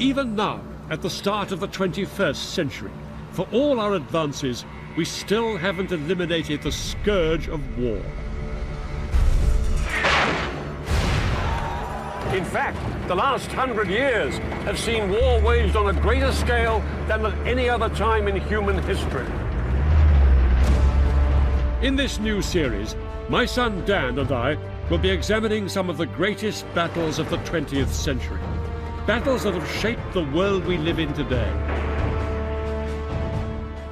Even now, at the start of the 21st century, for all our advances, we still haven't eliminated the scourge of war. In fact, the last 100 years have seen war waged on a greater scale than at any other time in human history. In this new series, my son Dan and I will be examining some of the greatest battles of the 20th century. Battles that have shaped the world we live in today.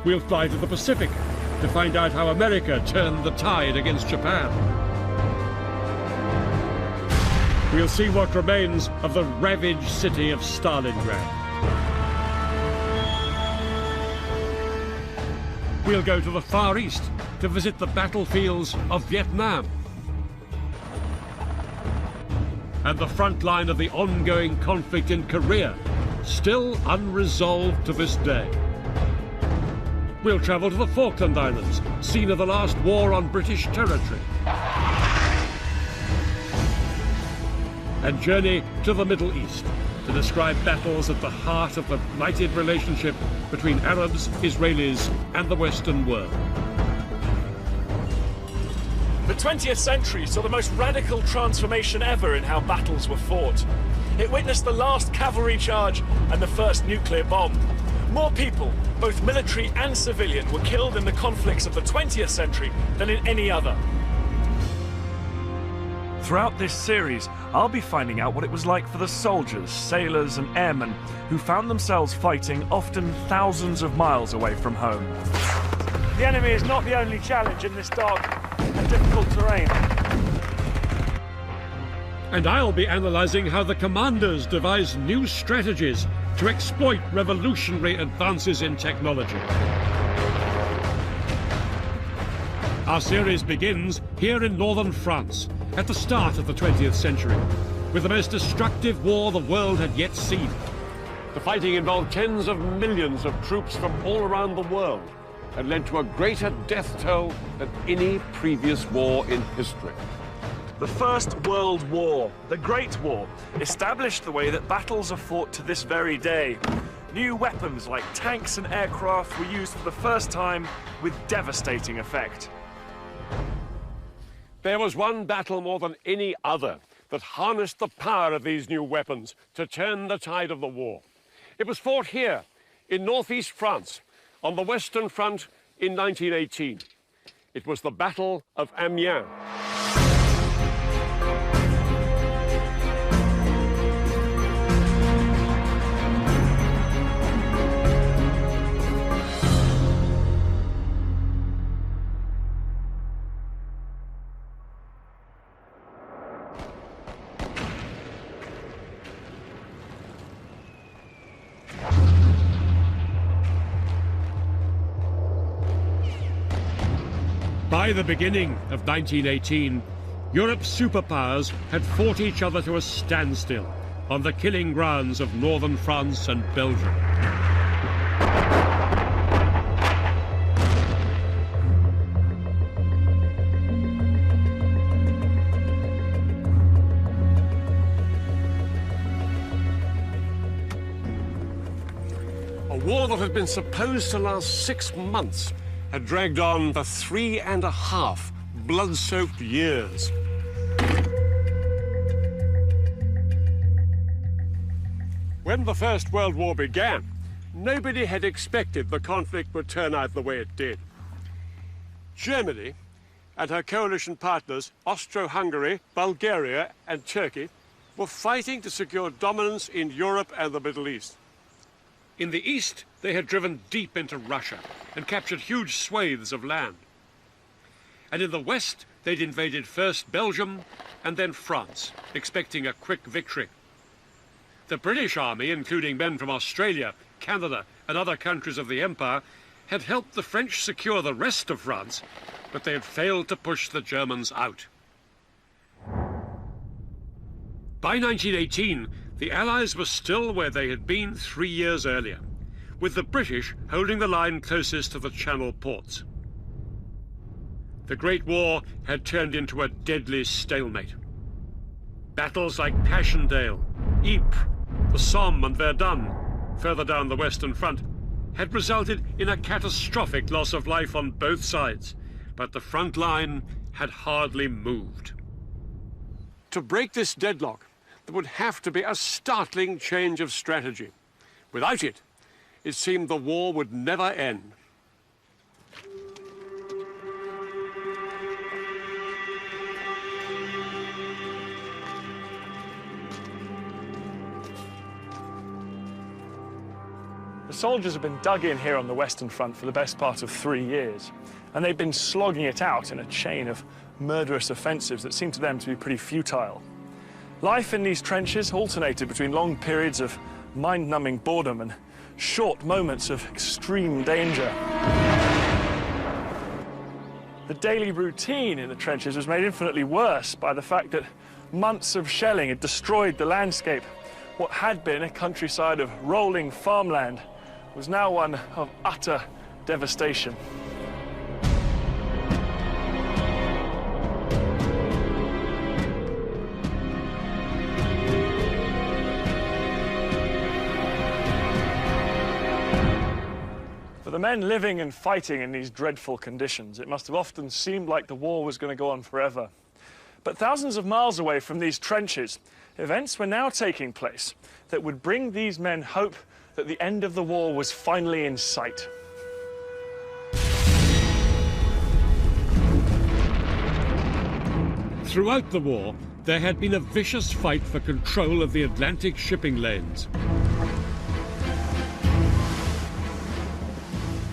We'll fly to the Pacific to find out how America turned the tide against Japan. We'll see what remains of the ravaged city of Stalingrad. We'll go to the Far East to visit the battlefields of Vietnam and the front line of the ongoing conflict in Korea, still unresolved to this day. We'll travel to the Falkland Islands, scene of the last war on British territory, and journey to the Middle East to describe battles at the heart of the blighted relationship between Arabs, Israelis, and the Western world. The 20th century saw the most radical transformation ever in how battles were fought. It witnessed the last cavalry charge and the first nuclear bomb. More people, both military and civilian, were killed in the conflicts of the 20th century than in any other. Throughout this series, I'll be finding out what it was like for the soldiers, sailors and airmen who found themselves fighting often thousands of miles away from home. The enemy is not the only challenge in this dark and difficult terrain. And I'll be analysing how the commanders devised new strategies to exploit revolutionary advances in technology. Our series begins here in northern France, at the start of the 20th century, with the most destructive war the world had yet seen. The fighting involved tens of millions of troops from all around the world and led to a greater death toll than any previous war in history. The First World War, the Great War, established the way that battles are fought to this very day. New weapons like tanks and aircraft were used for the first time with devastating effect. There was one battle more than any other that harnessed the power of these new weapons to turn the tide of the war. It was fought here in northeast France on the Western Front in 1918. It was the Battle of Amiens. By the beginning of 1918, Europe's superpowers had fought each other to a standstill on the killing grounds of northern France and Belgium. A war that had been supposed to last 6 months had dragged on for 3.5 blood-soaked years. When the First World War began, nobody had expected the conflict would turn out the way it did. Germany and her coalition partners, Austro-Hungary, Bulgaria and Turkey, were fighting to secure dominance in Europe and the Middle East. In the east, they had driven deep into Russia and captured huge swathes of land. And in the west, they'd invaded first Belgium and then France, expecting a quick victory. The British army, including men from Australia, Canada, and other countries of the Empire, had helped the French secure the rest of France, but they had failed to push the Germans out. By 1918, the Allies were still where they had been 3 years earlier, with the British holding the line closest to the Channel ports. The Great War had turned into a deadly stalemate. Battles like Passchendaele, Ypres, The Somme and Verdun, further down the Western Front, had resulted in a catastrophic loss of life on both sides, but the front line had hardly moved. To break this deadlock, there would have to be a startling change of strategy. Without it, it seemed the war would never end. The soldiers have been dug in here on the Western Front for the best part of 3 years, and they've been slogging it out in a chain of murderous offensives that seem to them to be pretty futile. Life in these trenches alternated between long periods of mind-numbing boredom and short moments of extreme danger. The daily routine in the trenches was made infinitely worse by the fact that months of shelling had destroyed the landscape. What had been a countryside of rolling farmland was now one of utter devastation. For the men living and fighting in these dreadful conditions, it must have often seemed like the war was going to go on forever. But thousands of miles away from these trenches, events were now taking place that would bring these men hope that the end of the war was finally in sight. Throughout the war, there had been a vicious fight for control of the Atlantic shipping lanes.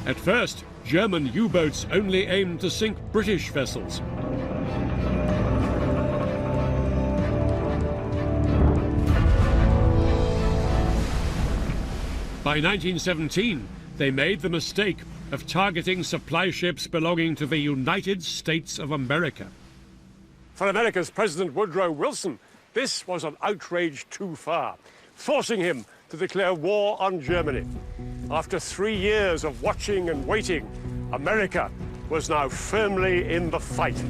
At first, German U-boats only aimed to sink British vessels. By 1917, they made the mistake of targeting supply ships belonging to the United States of America. For America's President Woodrow Wilson, this was an outrage too far, forcing him to declare war on Germany. After 3 years of watching and waiting, America was now firmly in the fight.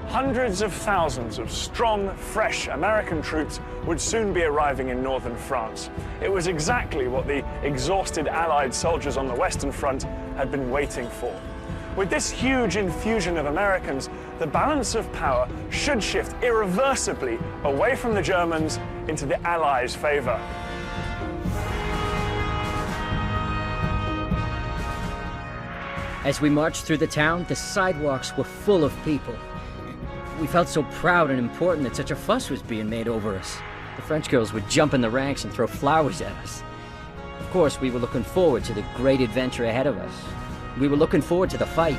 Hundreds of thousands of strong, fresh American troops would soon be arriving in northern France. It was exactly what the exhausted Allied soldiers on the Western Front had been waiting for. With this huge infusion of Americans, the balance of power should shift irreversibly away from the Germans into the Allies' favor. As we marched through the town, the sidewalks were full of people. We felt so proud and important that such a fuss was being made over us. The French girls would jump in the ranks and throw flowers at us. Of course, we were looking forward to the great adventure ahead of us. We were looking forward to the fight.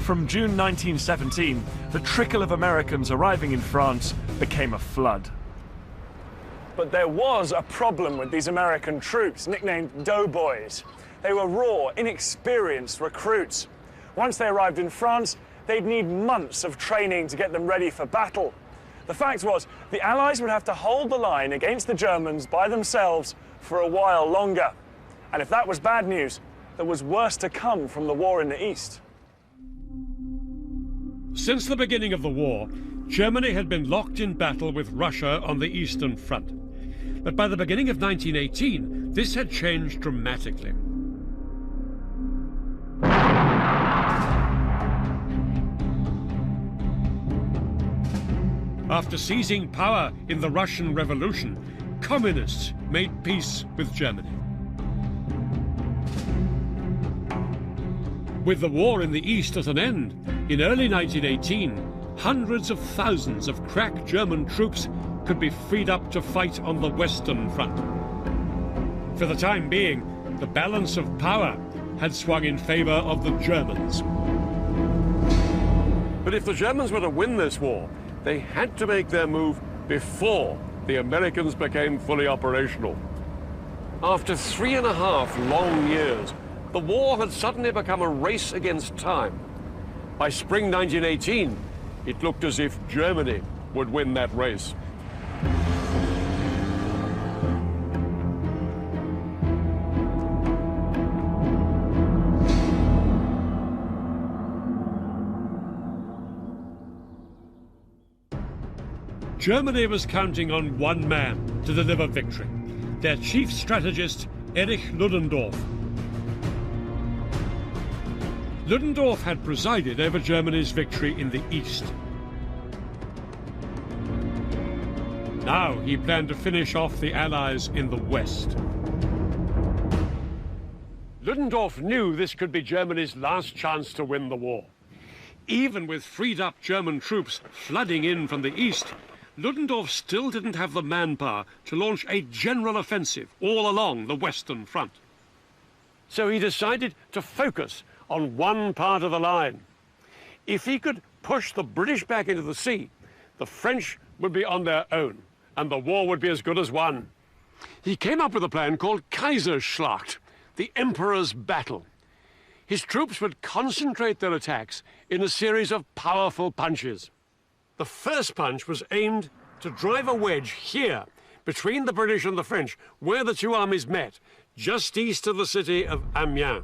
From June 1917, the trickle of Americans arriving in France became a flood. But there was a problem with these American troops, nicknamed doughboys. They were raw, inexperienced recruits. Once they arrived in France, they'd need months of training to get them ready for battle. The fact was, the Allies would have to hold the line against the Germans by themselves for a while longer. And if that was bad news, there was worse to come from the war in the East. Since the beginning of the war, Germany had been locked in battle with Russia on the Eastern Front. But by the beginning of 1918, this had changed dramatically. After seizing power in the Russian Revolution, communists made peace with Germany. With the war in the East at an end, in early 1918, hundreds of thousands of crack German troops could be freed up to fight on the Western Front. For the time being, the balance of power had swung in favor of the Germans. But if the Germans were to win this war, they had to make their move before the Americans became fully operational. After 3.5 long years, the war had suddenly become a race against time. By spring 1918, it looked as if Germany would win that race. Germany was counting on one man to deliver victory, their chief strategist, Erich Ludendorff. Ludendorff had presided over Germany's victory in the east. Now he planned to finish off the Allies in the west. Ludendorff knew this could be Germany's last chance to win the war. Even with freed-up German troops flooding in from the east, Ludendorff still didn't have the manpower to launch a general offensive all along the Western Front. So he decided to focus on one part of the line. If he could push the British back into the sea, the French would be on their own, and the war would be as good as won. He came up with a plan called Kaiserschlacht, the Emperor's Battle. His troops would concentrate their attacks in a series of powerful punches. The first punch was aimed to drive a wedge here, between the British and the French, where the two armies met, just east of the city of Amiens.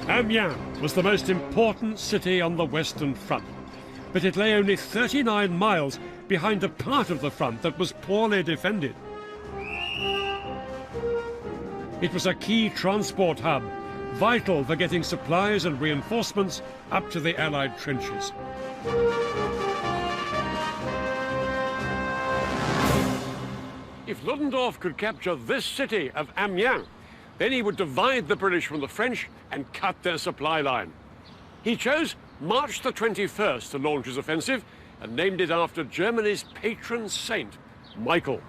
Amiens was the most important city on the Western Front, but it lay only 39 miles behind a part of the front that was poorly defended. It was a key transport hub, vital for getting supplies and reinforcements up to the Allied trenches. If Ludendorff could capture this city of Amiens, then he would divide the British from the French and cut their supply line. He chose March the 21st to launch his offensive and named it after Germany's patron saint, Michael.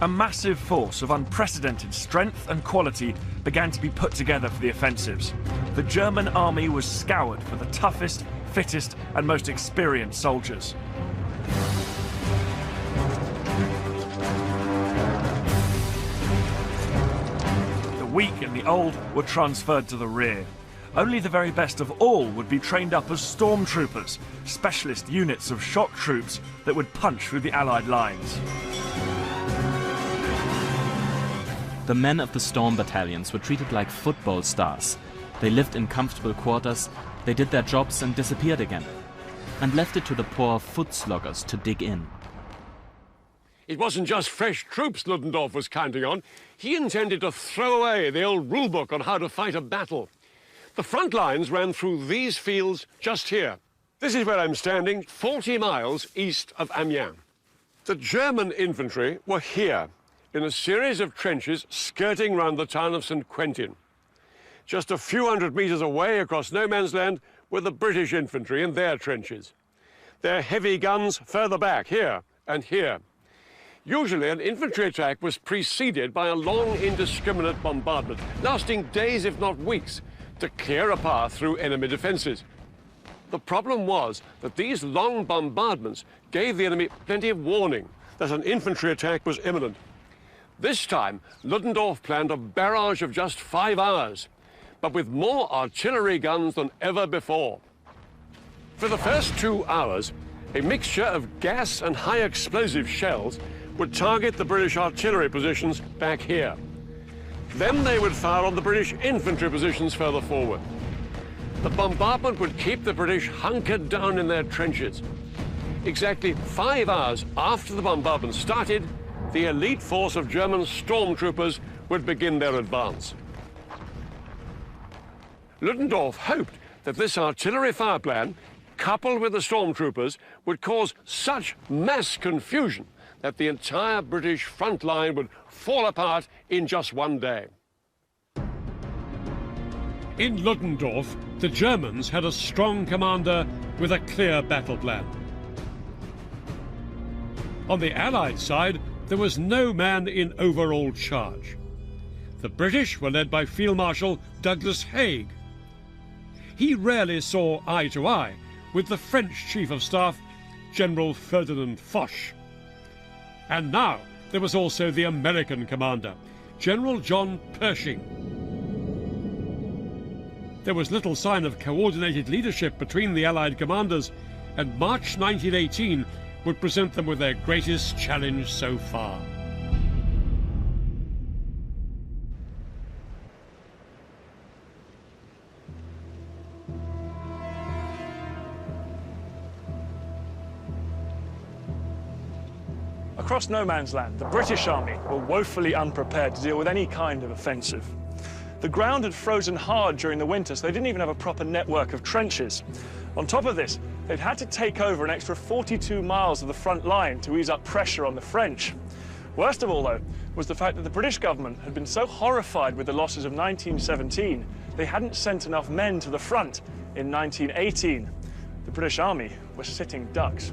A massive force of unprecedented strength and quality began to be put together for the offensives. The German army was scoured for the toughest, fittest, and most experienced soldiers. The weak and the old were transferred to the rear. Only the very best of all would be trained up as stormtroopers, specialist units of shock troops that would punch through the Allied lines. The men of the storm battalions were treated like football stars. They lived in comfortable quarters, they did their jobs and disappeared again, and left it to the poor foot sloggers to dig in. It wasn't just fresh troops Ludendorff was counting on. He intended to throw away the old rulebook on how to fight a battle. The front lines ran through these fields just here. This is where I'm standing, 40 miles east of Amiens. The German infantry were here, in a series of trenches skirting round the town of St. Quentin. Just a few hundred meters away across no man's land were the British infantry in their trenches. Their heavy guns further back, here and here. Usually an infantry attack was preceded by a long indiscriminate bombardment, lasting days if not weeks, to clear a path through enemy defences. The problem was that these long bombardments gave the enemy plenty of warning that an infantry attack was imminent. This time, Ludendorff planned a barrage of just 5 hours, but with more artillery guns than ever before. For the first 2 hours, a mixture of gas and high explosive shells would target the British artillery positions back here. Then they would fire on the British infantry positions further forward. The bombardment would keep the British hunkered down in their trenches. Exactly 5 hours after the bombardment started, the elite force of German stormtroopers would begin their advance. Ludendorff hoped that this artillery fire plan, coupled with the stormtroopers, would cause such mass confusion that the entire British front line would fall apart in just one day. In Ludendorff, the Germans had a strong commander with a clear battle plan. On the Allied side, there was no man in overall charge. The British were led by Field Marshal Douglas Haig. He rarely saw eye to eye with the French Chief of Staff, General Ferdinand Foch. And now there was also the American commander, General John Pershing. There was little sign of coordinated leadership between the Allied commanders, and March 1918 would present them with their greatest challenge so far. Across no man's land, the British Army were woefully unprepared to deal with any kind of offensive. The ground had frozen hard during the winter, so they didn't even have a proper network of trenches. On top of this, they'd had to take over an extra 42 miles of the front line to ease up pressure on the French. Worst of all, though, was the fact that the British government had been so horrified with the losses of 1917, they hadn't sent enough men to the front in 1918. The British Army was sitting ducks.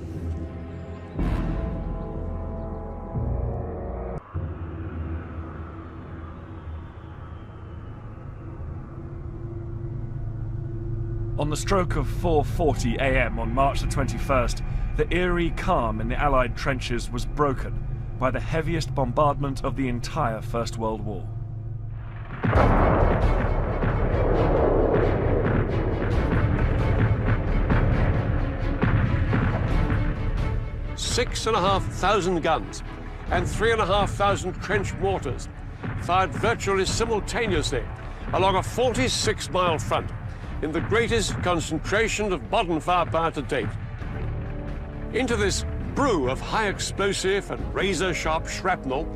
On the stroke of 4:40 a.m. on March the 21st, the eerie calm in the Allied trenches was broken by the heaviest bombardment of the entire First World War. Six and a half thousand guns and 3,500 trench mortars fired virtually simultaneously along a 46-mile front in the greatest concentration of modern firepower to date. Into this brew of high explosive and razor-sharp shrapnel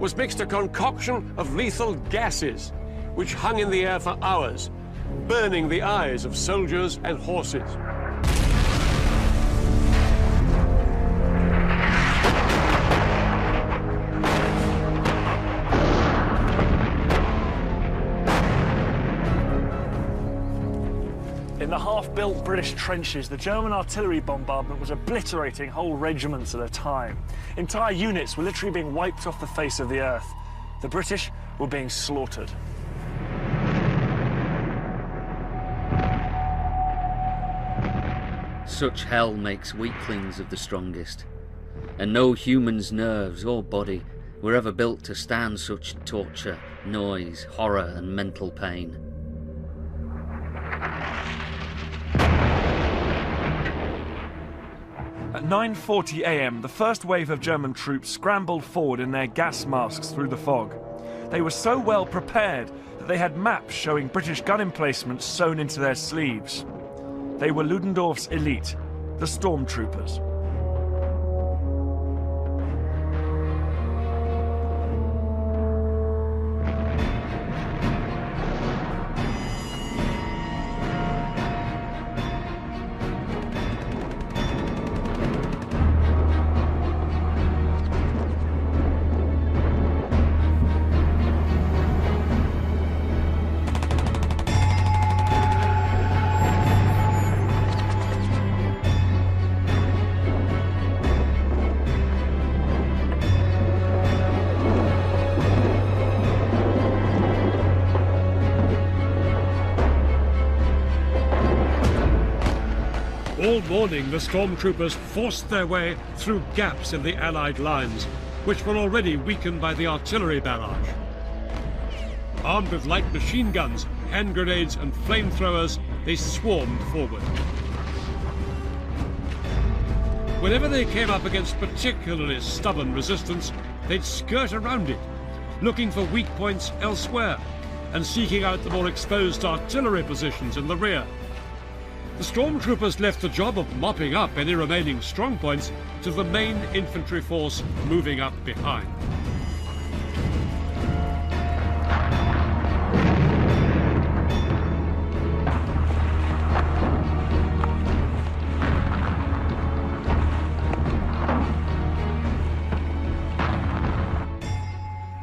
was mixed a concoction of lethal gases which hung in the air for hours, burning the eyes of soldiers and horses. In the half-built British trenches, the German artillery bombardment was obliterating whole regiments at a time. Entire units were literally being wiped off the face of the earth. The British were being slaughtered. Such hell makes weaklings of the strongest, and no human's nerves or body were ever built to stand such torture, noise, horror, and mental pain. At 9:40 a.m., the first wave of German troops scrambled forward in their gas masks through the fog. They were so well prepared that they had maps showing British gun emplacements sewn into their sleeves. They were Ludendorff's elite, the stormtroopers. All morning, the stormtroopers forced their way through gaps in the Allied lines, which were already weakened by the artillery barrage. Armed with light machine guns, hand grenades and flamethrowers, they swarmed forward. Whenever they came up against particularly stubborn resistance, they'd skirt around it, looking for weak points elsewhere and seeking out the more exposed artillery positions in the rear. The stormtroopers left the job of mopping up any remaining strong points to the main infantry force moving up behind.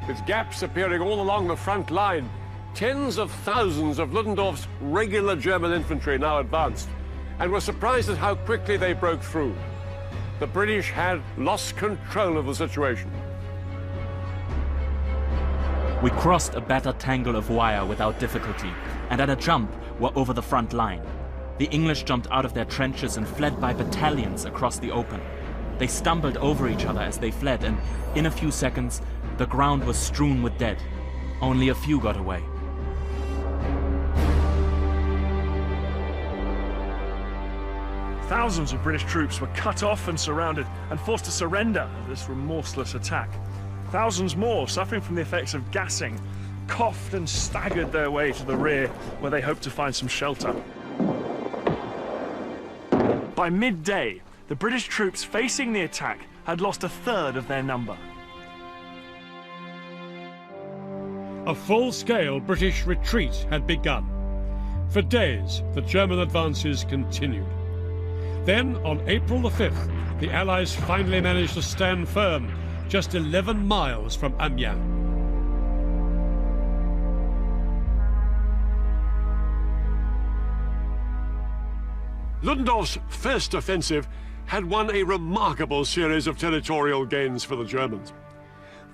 With gaps appearing all along the front line, tens of thousands of Ludendorff's regular German infantry now advanced, and were surprised at how quickly they broke through. The British had lost control of the situation. We crossed a battered tangle of wire without difficulty, and at a jump were over the front line. The English jumped out of their trenches and fled by battalions across the open. They stumbled over each other as they fled, and in a few seconds, the ground was strewn with dead. Only a few got away. Thousands of British troops were cut off and surrounded and forced to surrender at this remorseless attack. Thousands more, suffering from the effects of gassing, coughed and staggered their way to the rear, where they hoped to find some shelter. By midday, the British troops facing the attack had lost a third of their number. A full-scale British retreat had begun. For days, the German advances continued. Then, on April the 5th, the Allies finally managed to stand firm just 11 miles from Amiens. Ludendorff's first offensive had won a remarkable series of territorial gains for the Germans.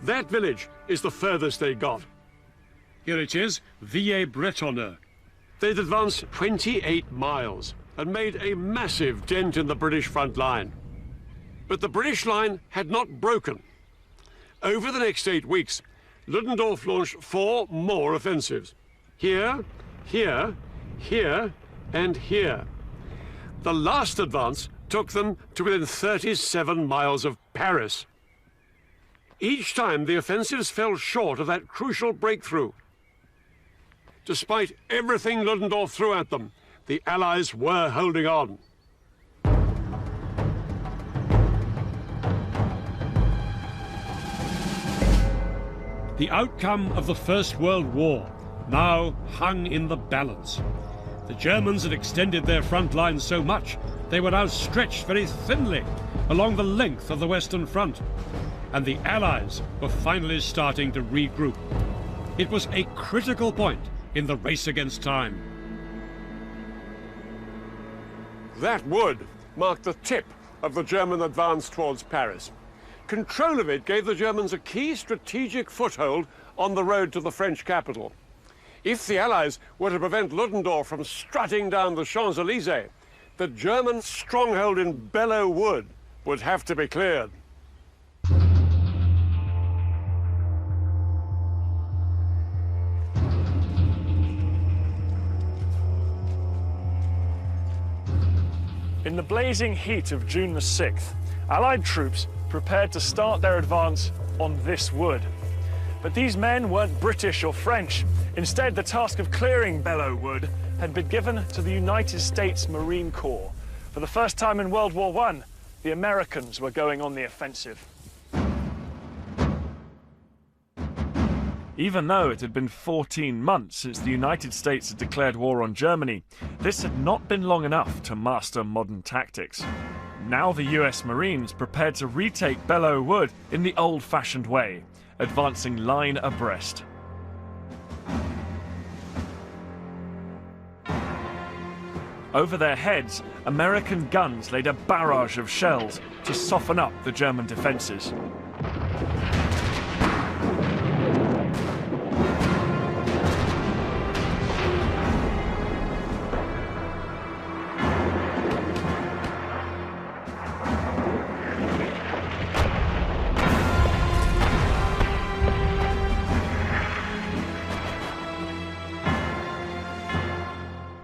That village is the furthest they got. Here it is, Villers-Bretonneux. They'd advanced 28 miles and made a massive dent in the British front line. But the British line had not broken. Over the next 8 weeks, Ludendorff launched 4 more offensives. Here, here, here, and here. The last advance took them to within 37 miles of Paris. Each time the offensives fell short of that crucial breakthrough. Despite everything Ludendorff threw at them, the Allies were holding on. The outcome of the First World War now hung in the balance. The Germans had extended their front lines so much, they were now stretched very thinly along the length of the Western Front, and the Allies were finally starting to regroup. It was a critical point in the race against time. That would mark the tip of the German advance towards Paris. Control of it gave the Germans a key strategic foothold on the road to the French capital. If the Allies were to prevent Ludendorff from strutting down the Champs-Élysées, the German stronghold in Belleau Wood would have to be cleared. In the blazing heat of June the 6th, Allied troops prepared to start their advance on this wood. But these men weren't British or French. Instead, the task of clearing Belleau Wood had been given to the United States Marine Corps. For the first time in World War I, the Americans were going on the offensive. Even though it had been 14 months since the United States had declared war on Germany, this had not been long enough to master modern tactics. Now the US Marines prepared to retake Belleau Wood in the old-fashioned way, advancing line abreast. Over their heads, American guns laid a barrage of shells to soften up the German defences.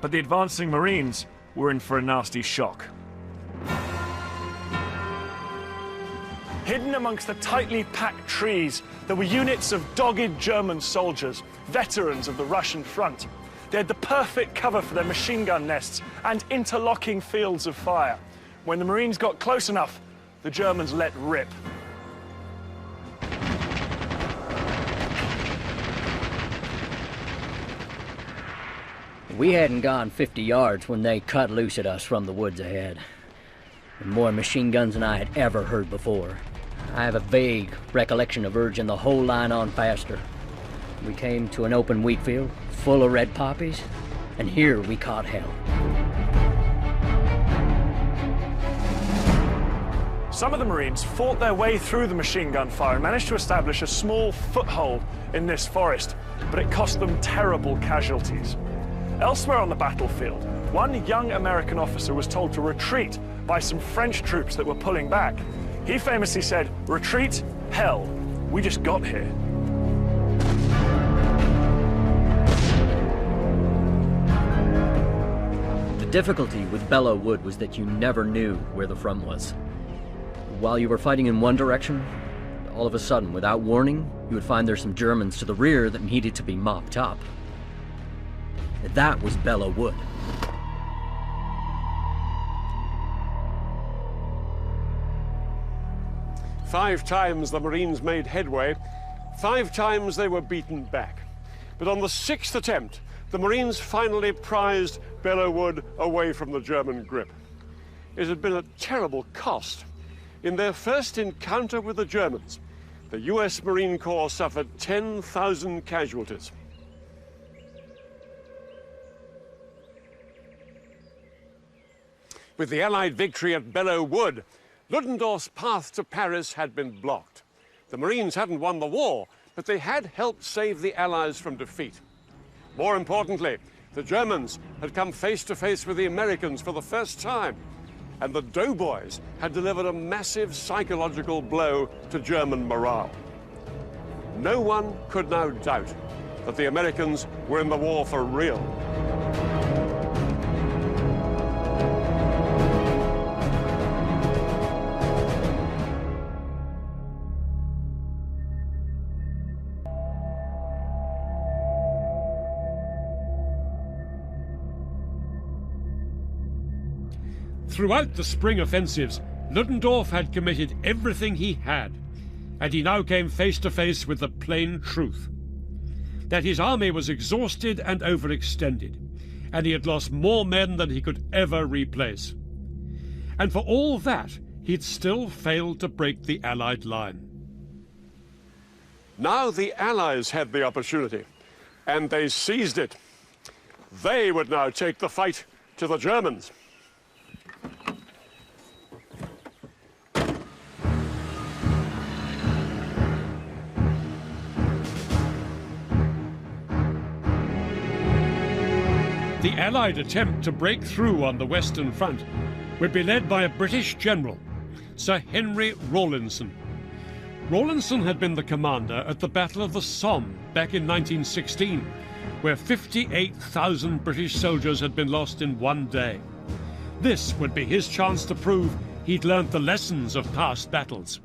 But the advancing Marines were in for a nasty shock. Hidden amongst the tightly packed trees, there were units of dogged German soldiers, veterans of the Russian front. They had the perfect cover for their machine gun nests and interlocking fields of fire. When the Marines got close enough, the Germans let rip. We hadn't gone 50 yards when they cut loose at us from the woods ahead. And more machine guns than I had ever heard before. I have a vague recollection of urging the whole line on faster. We came to an open wheat field full of red poppies, and here we caught hell. Some of the Marines fought their way through the machine gun fire and managed to establish a small foothold in this forest, but it cost them terrible casualties. Elsewhere on the battlefield, one young American officer was told to retreat by some French troops that were pulling back. He famously said, "Retreat? Hell, we just got here." The difficulty with Belleau Wood was that you never knew where the front was. While you were fighting in one direction, all of a sudden, without warning, you would find there's some Germans to the rear that needed to be mopped up. That was Belleau Wood. Five times the Marines made headway, 5 times they were beaten back. But on the 6th attempt, the Marines finally prized Belleau Wood away from the German grip. It had been a terrible cost. In their first encounter with the Germans, the US Marine Corps suffered 10,000 casualties. With the Allied victory at Belleau Wood, Ludendorff's path to Paris had been blocked. The Marines hadn't won the war, but they had helped save the Allies from defeat. More importantly, the Germans had come face to face with the Americans for the first time, and the doughboys had delivered a massive psychological blow to German morale. No one could now doubt that the Americans were in the war for real. Throughout the spring offensives, Ludendorff had committed everything he had, and he now came face to face with the plain truth. That his army was exhausted and overextended, and he had lost more men than he could ever replace. And for all that, he'd still failed to break the Allied line. Now the Allies had the opportunity, and they seized it. They would now take the fight to the Germans. The Allied attempt to break through on the Western Front would be led by a British general, Sir Henry Rawlinson. Rawlinson had been the commander at the Battle of the Somme back in 1916, where 58,000 British soldiers had been lost in one day. This would be his chance to prove he'd learnt the lessons of past battles.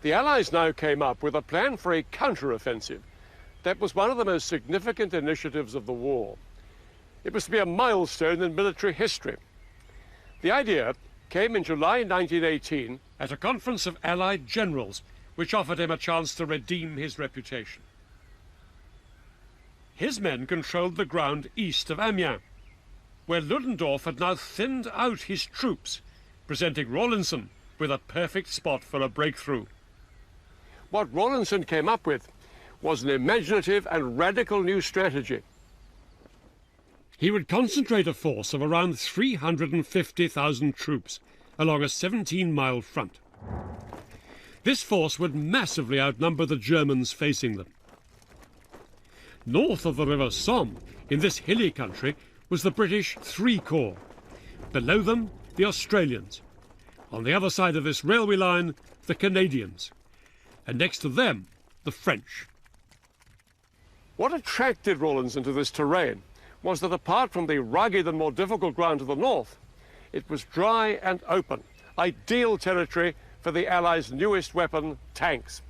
The Allies now came up with a plan for a counter-offensive that was one of the most significant initiatives of the war. It was to be a milestone in military history. The idea came in July 1918 at a conference of Allied generals, which offered him a chance to redeem his reputation. His men controlled the ground east of Amiens, where Ludendorff had now thinned out his troops, presenting Rawlinson with a perfect spot for a breakthrough. What Rawlinson came up with was an imaginative and radical new strategy. He would concentrate a force of around 350,000 troops along a 17-mile front. This force would massively outnumber the Germans facing them. North of the River Somme, in this hilly country, was the British III Corps. Below them, the Australians. On the other side of this railway line, the Canadians. And next to them, the French. What attracted Rawlinson to this terrain was that apart from the rugged and more difficult ground to the north, it was dry and open, ideal territory for the Allies' newest weapon, tanks.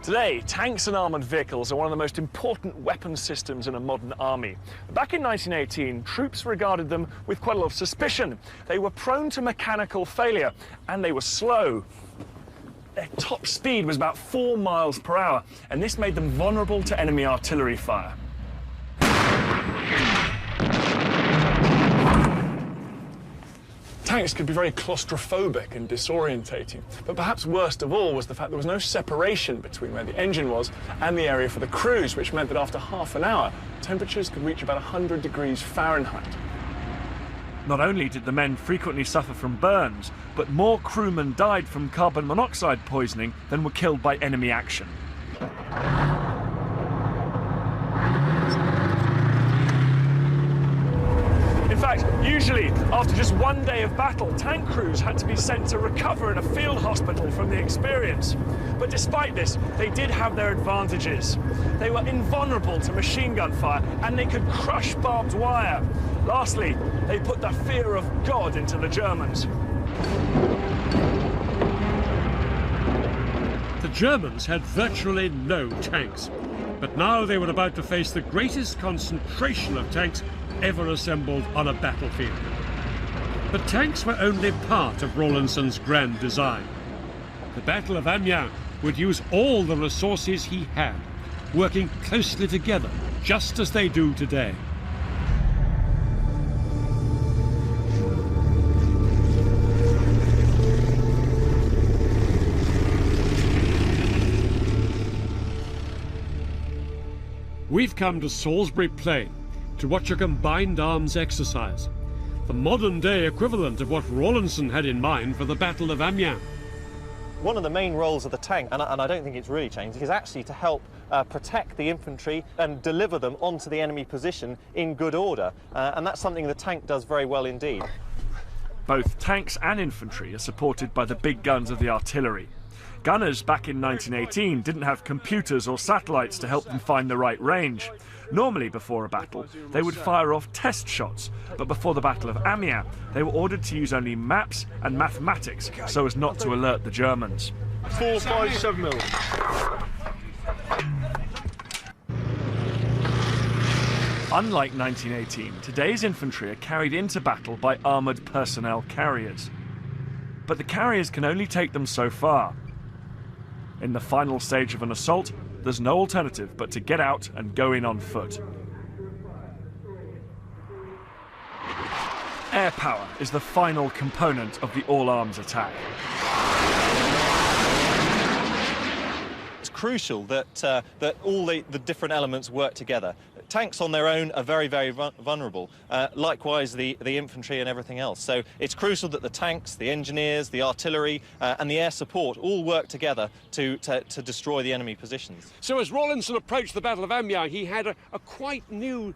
To Today, tanks and armoured vehicles are one of the most important weapon systems in a modern army. Back in 1918, troops regarded them with quite a lot of suspicion. They were prone to mechanical failure, and they were slow. Their top speed was about 4 miles per hour, and this made them vulnerable to enemy artillery fire. Tanks could be very claustrophobic and disorientating, but perhaps worst of all was the fact there was no separation between where the engine was and the area for the crews, which meant that after half an hour, temperatures could reach about 100 degrees Fahrenheit. Not only did the men frequently suffer from burns, but more crewmen died from carbon monoxide poisoning than were killed by enemy action. In fact, usually, after just one day of battle, tank crews had to be sent to recover in a field hospital from the experience. But despite this, they did have their advantages. They were invulnerable to machine gun fire, and they could crush barbed wire. Lastly, they put the fear of God into the Germans. The Germans had virtually no tanks, but now they were about to face the greatest concentration of tanks ever assembled on a battlefield. But tanks were only part of Rawlinson's grand design. The Battle of Amiens would use all the resources he had, working closely together, just as they do today. We've come to Salisbury Plain to watch a combined arms exercise, the modern-day equivalent of what Rawlinson had in mind for the Battle of Amiens. One of the main roles of the tank, and I don't think it's really changed, is actually to help protect the infantry and deliver them onto the enemy position in good order. And that's something the tank does very well indeed. Both tanks and infantry are supported by the big guns of the artillery. Gunners back in 1918 didn't have computers or satellites to help them find the right range. Normally, before a battle, they would fire off test shots, but before the Battle of Amiens, they were ordered to use only maps and mathematics so as not to alert the Germans. 457 mil. Unlike 1918, today's infantry are carried into battle by armoured personnel carriers. But the carriers can only take them so far. In the final stage of an assault, there's no alternative but to get out and go in on foot. Air power is the final component of the all-arms attack. It's crucial that all the different elements work together. Tanks on their own are very, very vulnerable. Likewise, the infantry and everything else. So it's crucial that the tanks, the engineers, the artillery and the air support all work together to destroy the enemy positions. So as Rawlinson approached the Battle of Amiens, he had a quite new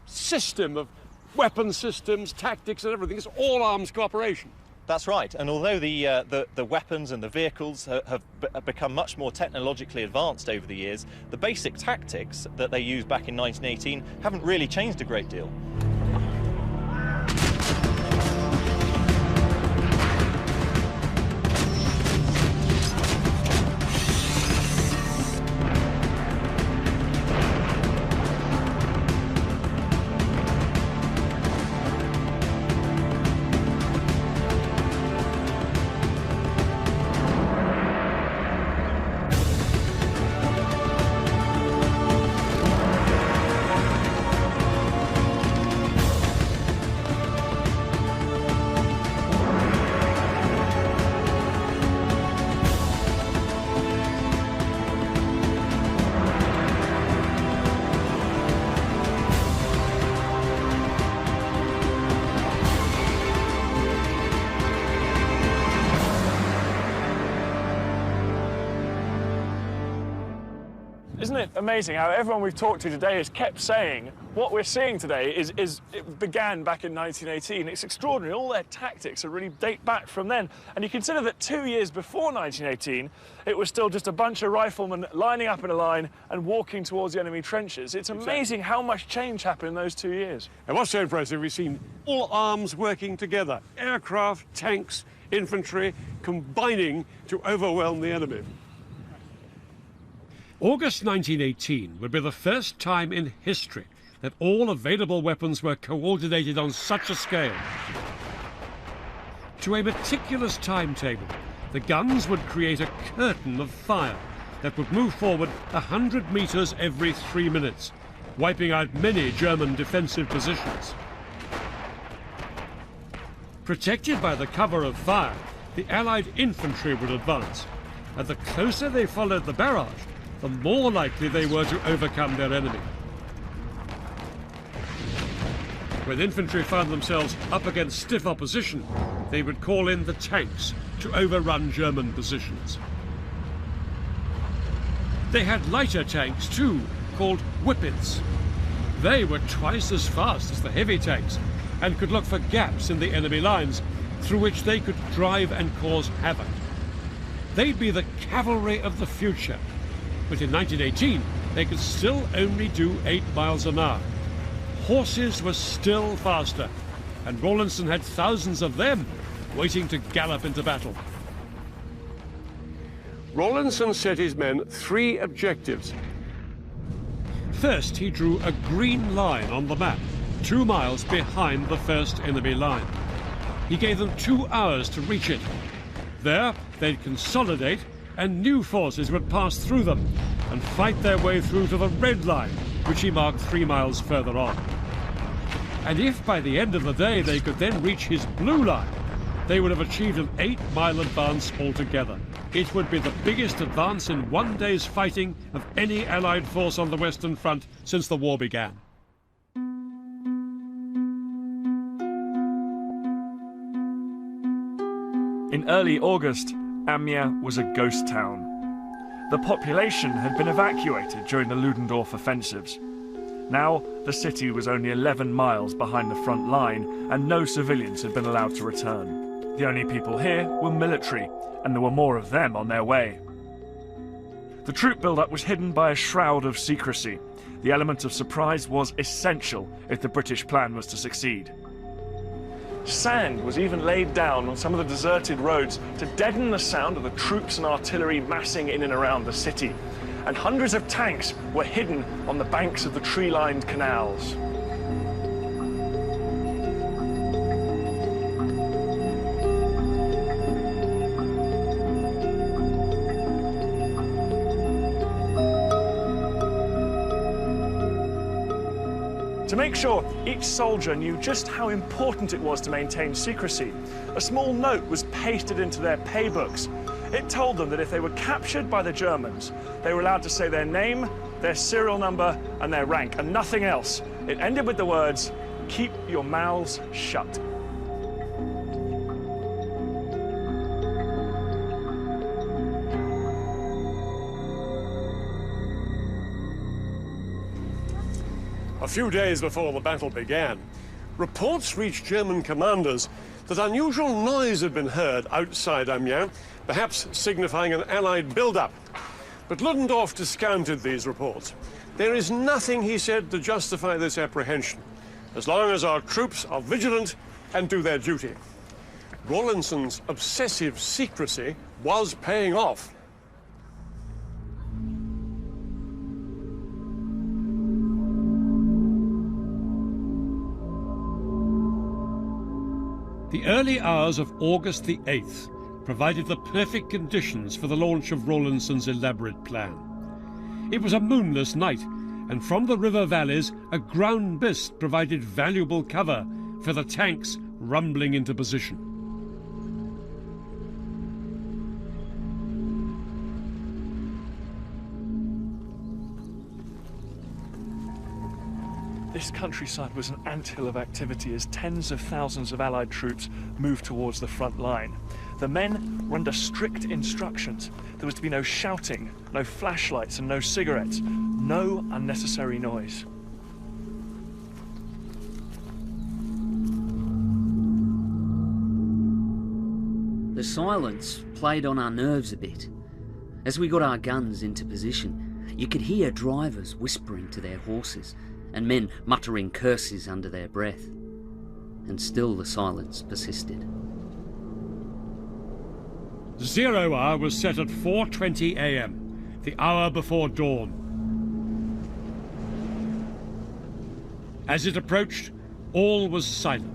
system of weapon systems, tactics and everything. It's all-arms cooperation. That's right, and although the weapons and the vehicles have become much more technologically advanced over the years, the basic tactics that they used back in 1918 haven't really changed a great deal. Isn't it amazing how everyone we've talked to today has kept saying what we're seeing today it began back in 1918. It's extraordinary. All their tactics really date back from then. And you consider that 2 years before 1918, it was still just a bunch of riflemen lining up in a line and walking towards the enemy trenches. It's amazing how much change happened in those 2 years. And what's so impressive, we've seen all arms working together. Aircraft, tanks, infantry, combining to overwhelm the enemy. August 1918 would be the first time in history that all available weapons were coordinated on such a scale. To a meticulous timetable, the guns would create a curtain of fire that would move forward 100 meters every 3 minutes, wiping out many German defensive positions. Protected by the cover of fire, the Allied infantry would advance, and the closer they followed the barrage, the more likely they were to overcome their enemy. When infantry found themselves up against stiff opposition, they would call in the tanks to overrun German positions. They had lighter tanks too, called whippets. They were twice as fast as the heavy tanks and could look for gaps in the enemy lines through which they could drive and cause havoc. They'd be the cavalry of the future, but in 1918 they could still only do 8 miles an hour. Horses were still faster, and Rawlinson had thousands of them waiting to gallop into battle. Rawlinson set his men 3 objectives. First, he drew a green line on the map, 2 miles behind the first enemy line. He gave them 2 hours to reach it. There, they'd consolidate, and new forces would pass through them and fight their way through to the red line, which he marked 3 miles further on. And if by the end of the day they could then reach his blue line, they would have achieved an 8-mile advance altogether. It would be the biggest advance in one day's fighting of any Allied force on the Western Front since the war began. In early August, Amiens was a ghost town. The population had been evacuated during the Ludendorff offensives. Now, the city was only 11 miles behind the front line, and no civilians had been allowed to return. The only people here were military, and there were more of them on their way. The troop build-up was hidden by a shroud of secrecy. The element of surprise was essential if the British plan was to succeed. Sand was even laid down on some of the deserted roads to deaden the sound of the troops and artillery massing in and around the city. And hundreds of tanks were hidden on the banks of the tree-lined canals. To make sure each soldier knew just how important it was to maintain secrecy, a small note was pasted into their pay books. It told them that if they were captured by the Germans, they were allowed to say their name, their serial number, and their rank, and nothing else. It ended with the words, "Keep your mouths shut." A few days before the battle began, reports reached German commanders that unusual noise had been heard outside Amiens, perhaps signifying an Allied build-up. But Ludendorff discounted these reports. There is nothing, he said, to justify this apprehension, as long as our troops are vigilant and do their duty. Rawlinson's obsessive secrecy was paying off. The early hours of August the 8th provided the perfect conditions for the launch of Rawlinson's elaborate plan. It was a moonless night, and from the river valleys, a ground mist provided valuable cover for the tanks rumbling into position. This countryside was an anthill of activity as tens of thousands of Allied troops moved towards the front line. The men were under strict instructions. There was to be no shouting, no flashlights and no cigarettes, no unnecessary noise. The silence played on our nerves a bit. As we got our guns into position, you could hear drivers whispering to their horses and men muttering curses under their breath. And still the silence persisted. 0 hour was set at 4:20 a.m. the hour before dawn. As it approached, all was silent.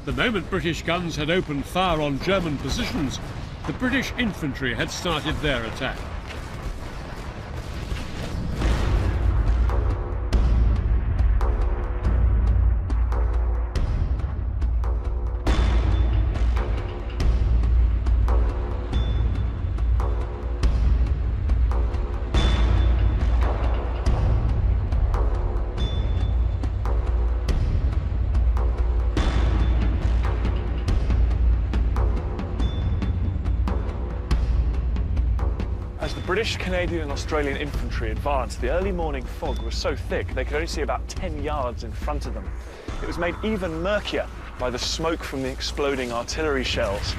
The moment British guns had opened fire on German positions, the British infantry had started their attack. As the British, Canadian and Australian infantry advanced, the early morning fog was so thick they could only see about 10 yards in front of them. It was made even murkier by the smoke from the exploding artillery shells.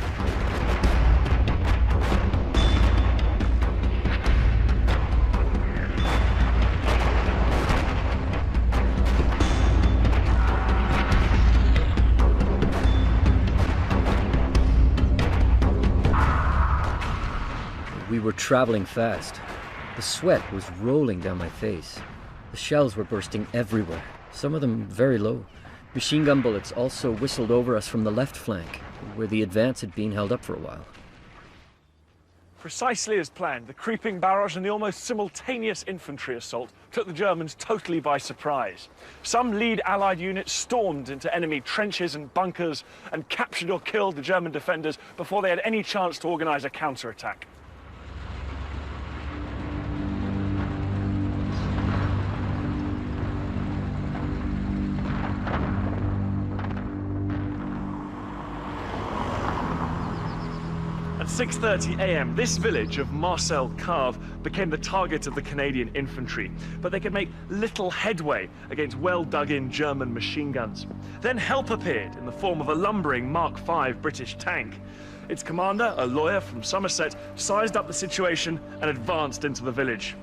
We were traveling fast. The sweat was rolling down my face. The shells were bursting everywhere, some of them very low. Machine gun bullets also whistled over us from the left flank, where the advance had been held up for a while. Precisely as planned, the creeping barrage and the almost simultaneous infantry assault took the Germans totally by surprise. Some lead Allied units stormed into enemy trenches and bunkers and captured or killed the German defenders before they had any chance to organize a counterattack. At 6:30 a.m, this village of Marcel Cave became the target of the Canadian infantry, but they could make little headway against well-dug-in German machine guns. Then help appeared in the form of a lumbering Mark V British tank. Its commander, a lawyer from Somerset, sized up the situation and advanced into the village.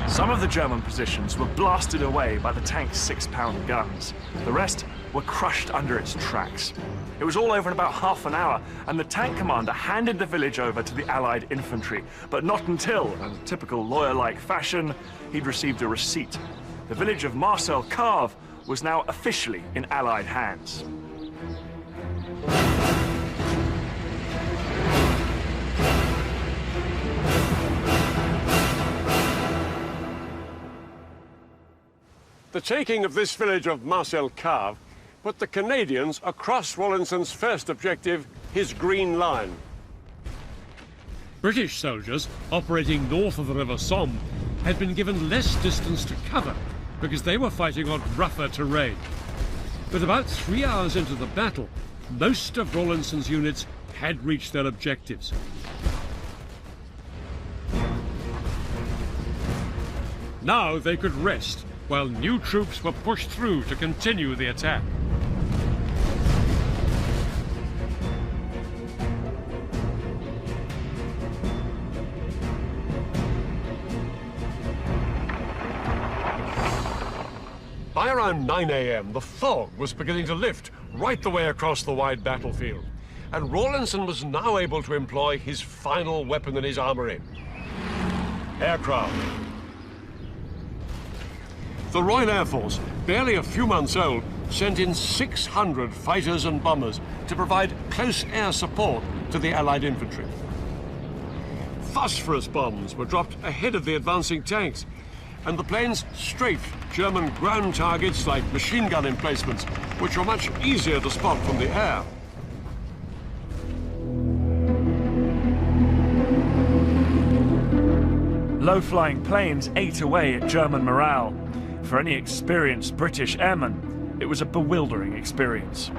Some of the German positions were blasted away by the tank's 6-pound guns. The rest were crushed under its tracks. It was all over in about half an hour, and the tank commander handed the village over to the Allied infantry, but not until, in typical lawyer-like fashion, he'd received a receipt. The village of Marcel Cave was now officially in Allied hands. The taking of this village of Marcel Cave put the Canadians across Rawlinson's first objective, his Green Line. British soldiers operating north of the River Somme had been given less distance to cover because they were fighting on rougher terrain. But about 3 hours into the battle, most of Rawlinson's units had reached their objectives. Now they could rest while new troops were pushed through to continue the attack. By around 9 a.m, the fog was beginning to lift right the way across the wide battlefield. and Rawlinson was now able to employ his final weapon in his armoury: aircraft. The Royal Air Force, barely a few months old, sent in 600 fighters and bombers to provide close air support to the Allied infantry. Phosphorus bombs were dropped ahead of the advancing tanks, and the planes strafed German ground targets like machine gun emplacements, which were much easier to spot from the air. Low-flying planes ate away at German morale. For any experienced British airman, it was a bewildering experience.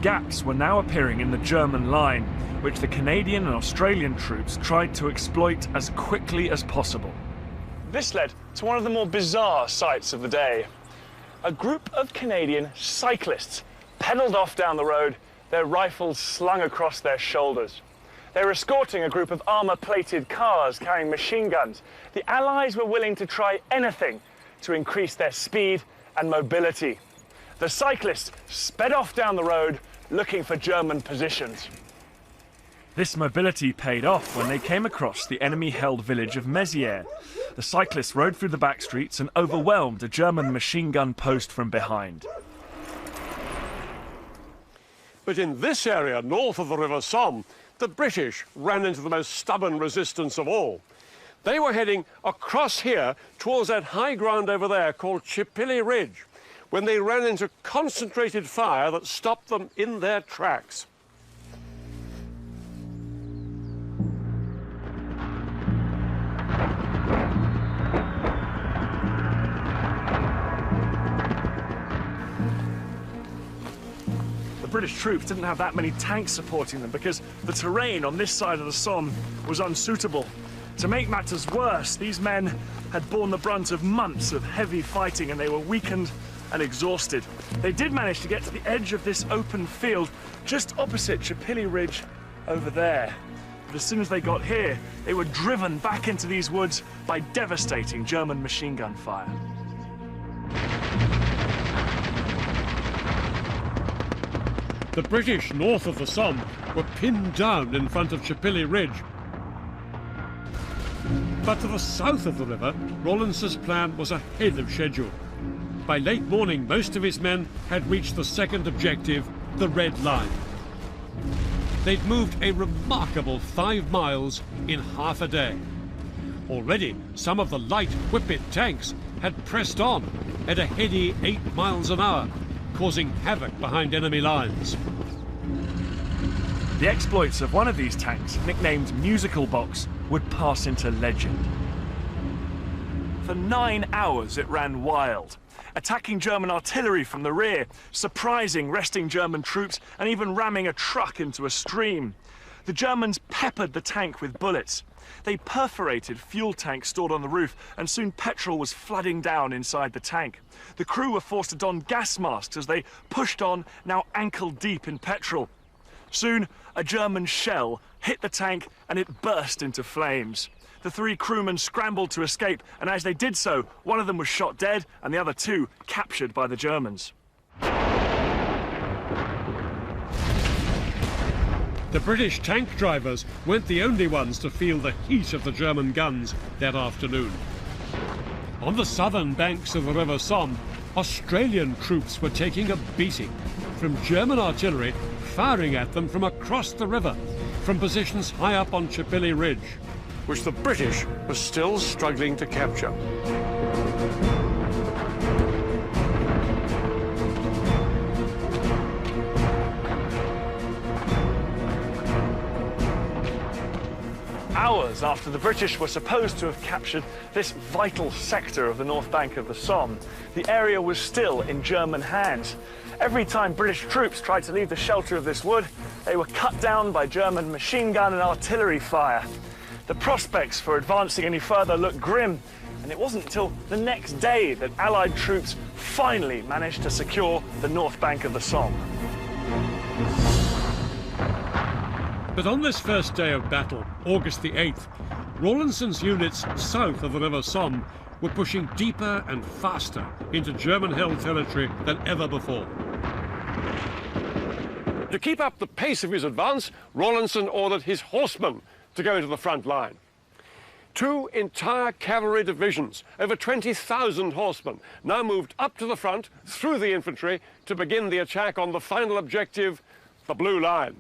Gaps were now appearing in the German line, which the Canadian and Australian troops tried to exploit as quickly as possible. This led to one of the more bizarre sights of the day. A group of Canadian cyclists pedalled off down the road, their rifles slung across their shoulders. They were escorting a group of armour-plated cars carrying machine guns. The Allies were willing to try anything to increase their speed and mobility. The cyclists sped off down the road, looking for German positions. This mobility paid off when they came across the enemy-held village of Mézières. The cyclists rode through the back streets and overwhelmed a German machine gun post from behind. But in this area, north of the River Somme, the British ran into the most stubborn resistance of all. They were heading across here towards that high ground over there called Chipilly Ridge, when they ran into concentrated fire that stopped them in their tracks. The British troops didn't have that many tanks supporting them because the terrain on this side of the Somme was unsuitable. To make matters worse, these men had borne the brunt of months of heavy fighting and they were weakened and exhausted. They did manage to get to the edge of this open field just opposite Chipilly Ridge over there. But as soon as they got here, they were driven back into these woods by devastating German machine gun fire. The British north of the Somme were pinned down in front of Chipilly Ridge. But to the south of the river, Rawlinson's plan was ahead of schedule. By late morning, most of his men had reached the second objective, the Red Line. They'd moved a remarkable 5 miles in half a day. Already, some of the light Whippet tanks had pressed on at a heady 8 miles an hour, causing havoc behind enemy lines. The exploits of one of these tanks, nicknamed Musical Box, would pass into legend. For 9 hours it ran wild, attacking German artillery from the rear, surprising resting German troops, and even ramming a truck into a stream. The Germans peppered the tank with bullets. They perforated fuel tanks stored on the roof, and soon petrol was flooding down inside the tank. The crew were forced to don gas masks as they pushed on, now ankle-deep in petrol. Soon, a German shell hit the tank and it burst into flames. The 3 crewmen scrambled to escape, and as they did so, one of them was shot dead and the other 2 captured by the Germans. The British tank drivers weren't the only ones to feel the heat of the German guns that afternoon. On the southern banks of the River Somme, Australian troops were taking a beating from German artillery firing at them from across the river, from positions high up on Chipilly Ridge, which the British were still struggling to capture. Hours after the British were supposed to have captured this vital sector of the north bank of the Somme, the area was still in German hands. Every time British troops tried to leave the shelter of this wood, they were cut down by German machine gun and artillery fire. The prospects for advancing any further looked grim, and it wasn't until the next day that Allied troops finally managed to secure the north bank of the Somme. But on this first day of battle, August the 8th, Rawlinson's units south of the River Somme were pushing deeper and faster into German-held territory than ever before. To keep up the pace of his advance, Rawlinson ordered his horsemen to go into the front line. 2 entire cavalry divisions, over 20,000 horsemen, now moved up to the front through the infantry to begin the attack on the final objective, the Blue Line.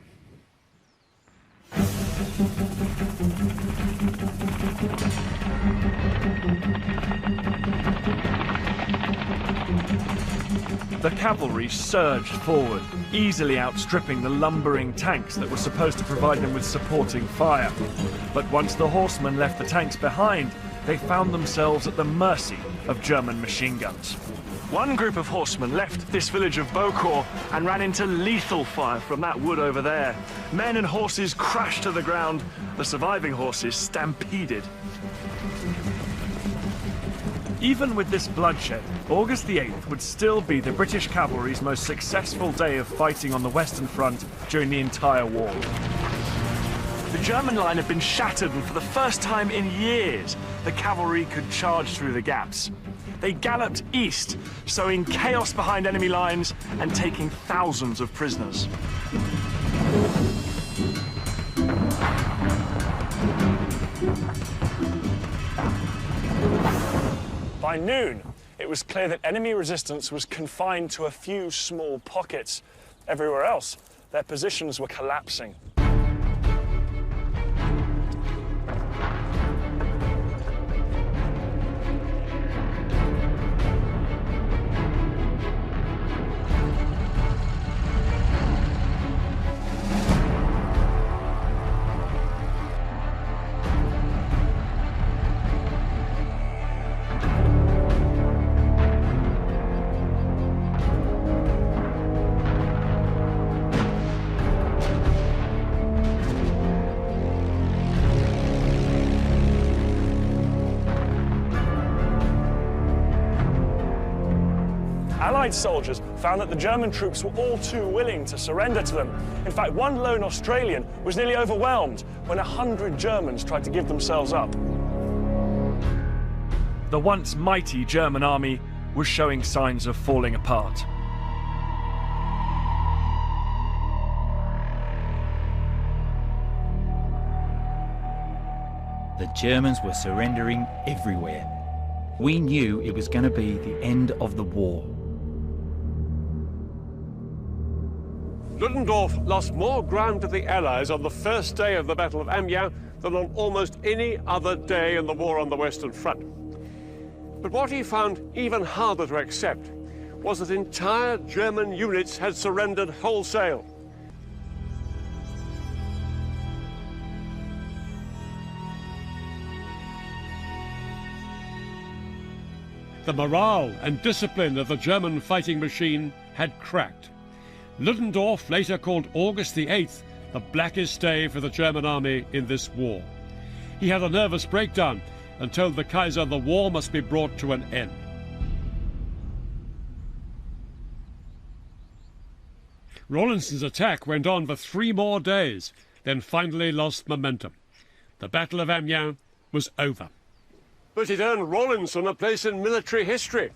The cavalry surged forward, easily outstripping the lumbering tanks that were supposed to provide them with supporting fire. But once the horsemen left the tanks behind, they found themselves at the mercy of German machine guns. One group of horsemen left this village of Beaucourt and ran into lethal fire from that wood over there. Men and horses crashed to the ground, the surviving horses stampeded. Even with this bloodshed, August the 8th would still be the British cavalry's most successful day of fighting on the Western Front during the entire war. The German line had been shattered, and for the first time in years, the cavalry could charge through the gaps. They galloped east, sowing chaos behind enemy lines and taking thousands of prisoners. By noon, it was clear that enemy resistance was confined to a few small pockets. Everywhere else, their positions were collapsing. Allied soldiers found that the German troops were all too willing to surrender to them. In fact, one lone Australian was nearly overwhelmed when 100 Germans tried to give themselves up. The once mighty German army was showing signs of falling apart. The Germans were surrendering everywhere. We knew it was going to be the end of the war. Ludendorff lost more ground to the Allies on the first day of the Battle of Amiens than on almost any other day in the war on the Western Front. But what he found even harder to accept was that entire German units had surrendered wholesale. The morale and discipline of the German fighting machine had cracked. Ludendorff later called August the 8th the blackest day for the German army in this war. He had a nervous breakdown and told the Kaiser the war must be brought to an end. Rawlinson's attack went on for 3 more days, then finally lost momentum. The Battle of Amiens was over. But it earned Rawlinson a place in military history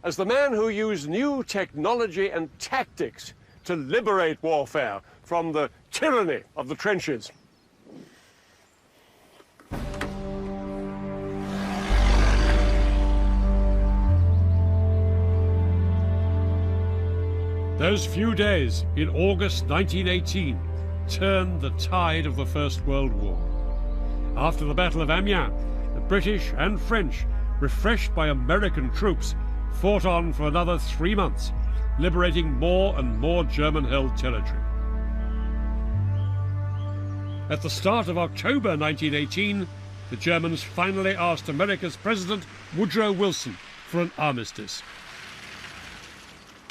as the man who used new technology and tactics to liberate warfare from the tyranny of the trenches. Those few days in August 1918 turned the tide of the First World War. After the Battle of Amiens, the British and French, refreshed by American troops, fought on for another 3 months, liberating more and more German-held territory. At the start of October 1918, the Germans finally asked America's President Woodrow Wilson for an armistice.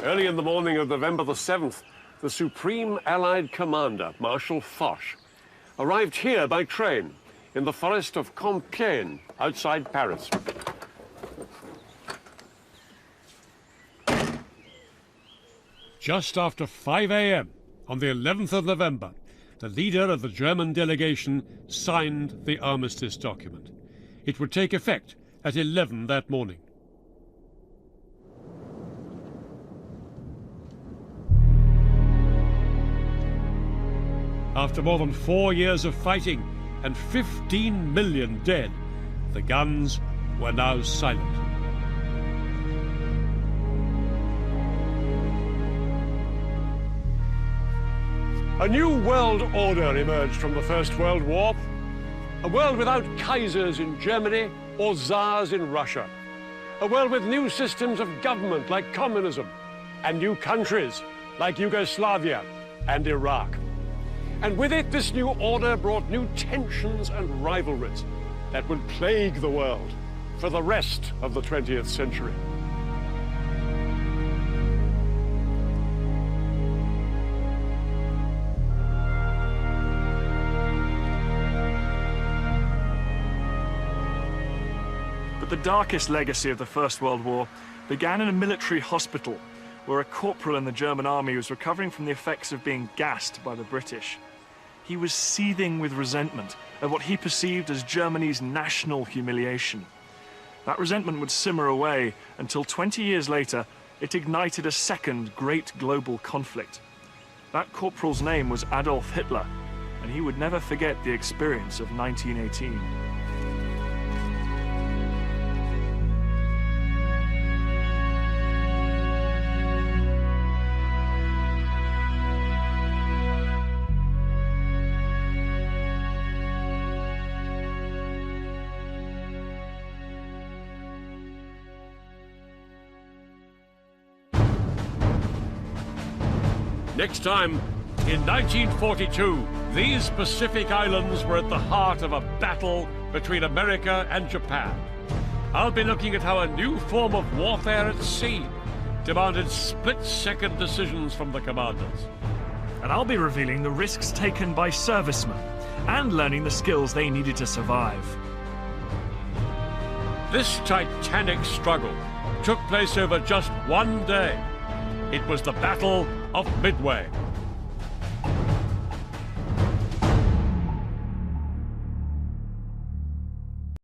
Early in the morning of November the 7th, the Supreme Allied Commander, Marshal Foch, arrived here by train in the forest of Compiègne, outside Paris. Just after 5 a.m. on the 11th of November, the leader of the German delegation signed the armistice document. It would take effect at 11 that morning. After more than 4 years of fighting and 15 million dead, the guns were now silent. A new world order emerged from the First World War. A world without Kaisers in Germany or Tsars in Russia. A world with new systems of government like communism and new countries like Yugoslavia and Iraq. And with it, this new order brought new tensions and rivalries that would plague the world for the rest of the 20th century. But the darkest legacy of the First World War began in a military hospital where a corporal in the German army was recovering from the effects of being gassed by the British. He was seething with resentment at what he perceived as Germany's national humiliation. That resentment would simmer away until 20 years later, it ignited a second great global conflict. That corporal's name was Adolf Hitler, and he would never forget the experience of 1918. Next time, in 1942, these Pacific islands were at the heart of a battle between America and Japan. I'll be looking at how a new form of warfare at sea demanded split-second decisions from the commanders. And I'll be revealing the risks taken by servicemen and learning the skills they needed to survive. This titanic struggle took place over just one day. It was the Battle of Midway.